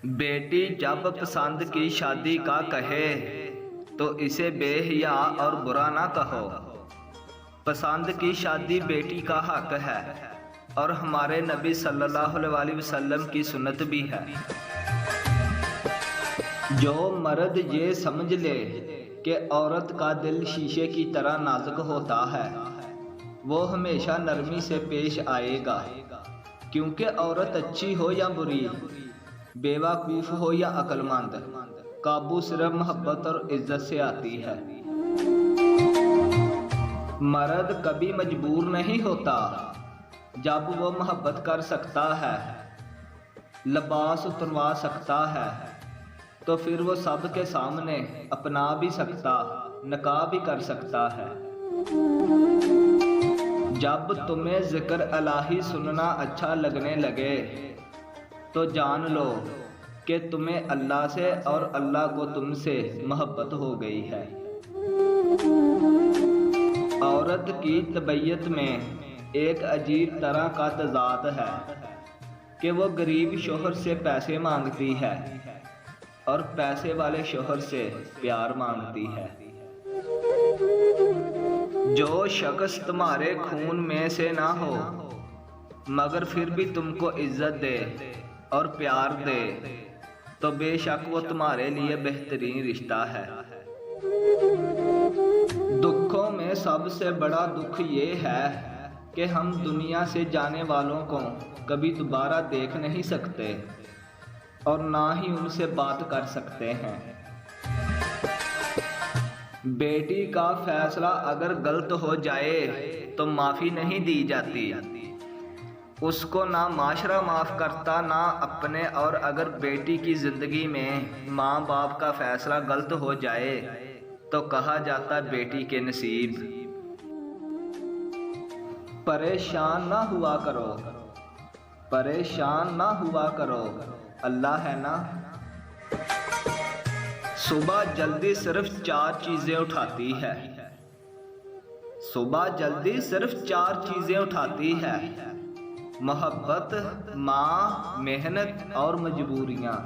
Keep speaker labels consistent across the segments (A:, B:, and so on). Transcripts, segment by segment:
A: बेटी जब पसंद की शादी का कहे तो इसे बेहया और बुरा ना कहो। पसंद की शादी बेटी का हक है और हमारे नबी सल्लल्लाहु अलैहि वसल्लम की सुन्नत भी है। जो मर्द ये समझ ले कि औरत का दिल शीशे की तरह नाजुक होता है, वो हमेशा नरमी से पेश आएगा, क्योंकि औरत अच्छी हो या बुरी, बेवकूफ़ हो या अक्लमंद, काबू सिर्फ मोहब्बत और इज्जत से आती है। मर्द कभी मजबूर नहीं होता। जब वो मोहब्बत कर सकता है, लिबास उतरवा सकता है, तो फिर वो सबके सामने अपना भी सकता, निकाह भी कर सकता है। जब तुम्हें जिक्र इलाही सुनना अच्छा लगने लगे तो जान लो कि तुम्हें अल्लाह से और अल्लाह को तुमसे मोहब्बत हो गई है। औरत की तबीयत में एक अजीब तरह का तजाद है कि वो गरीब शोहर से पैसे मांगती है और पैसे वाले शोहर से प्यार मांगती है। जो शख्स तुम्हारे खून में से ना हो मगर फिर भी तुमको इज्जत दे और प्यार दे, तो बेशक वो तुम्हारे लिए बेहतरीन रिश्ता है। दुखों में सबसे बड़ा दुख ये है कि हम दुनिया से जाने वालों को कभी दोबारा देख नहीं सकते और ना ही उनसे बात कर सकते हैं। बेटी का फैसला अगर गलत हो जाए तो माफ़ी नहीं दी जाती, उसको ना माशरा माफ़ करता ना अपने। और अगर बेटी की ज़िंदगी में माँ बाप का फ़ैसला गलत हो जाए तो कहा जाता बेटी के नसीब। परेशान ना हुआ करो, परेशान ना हुआ करो, अल्लाह है ना। सुबह जल्दी सिर्फ 4 चीज़ें उठाती है। सुबह जल्दी सिर्फ 4 चीज़ें उठाती है: मोहब्बत, माँ, मेहनत और मजबूरियाँ।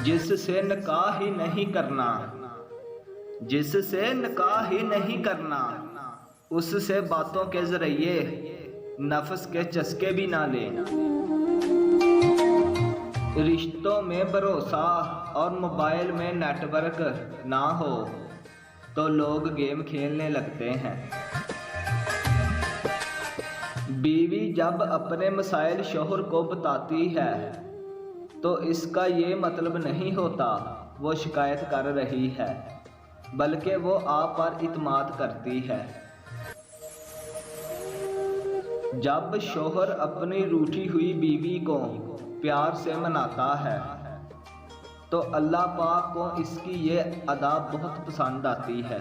A: जिससे निकाह ही नहीं करना, जिससे निकाह ही नहीं करना, उससे बातों के जरिए नफ्स के चस्के भी ना ले। रिश्तों में भरोसा और मोबाइल में नेटवर्क ना हो तो लोग गेम खेलने लगते हैं। बीवी जब अपने मसाइल शोहर को बताती है तो इसका ये मतलब नहीं होता वो शिकायत कर रही है, बल्कि वो आप पर इत्मीनान करती है। जब शोहर अपनी रूठी हुई बीवी को प्यार से मनाता है तो अल्लाह पाक को इसकी ये अदा बहुत पसंद आती है।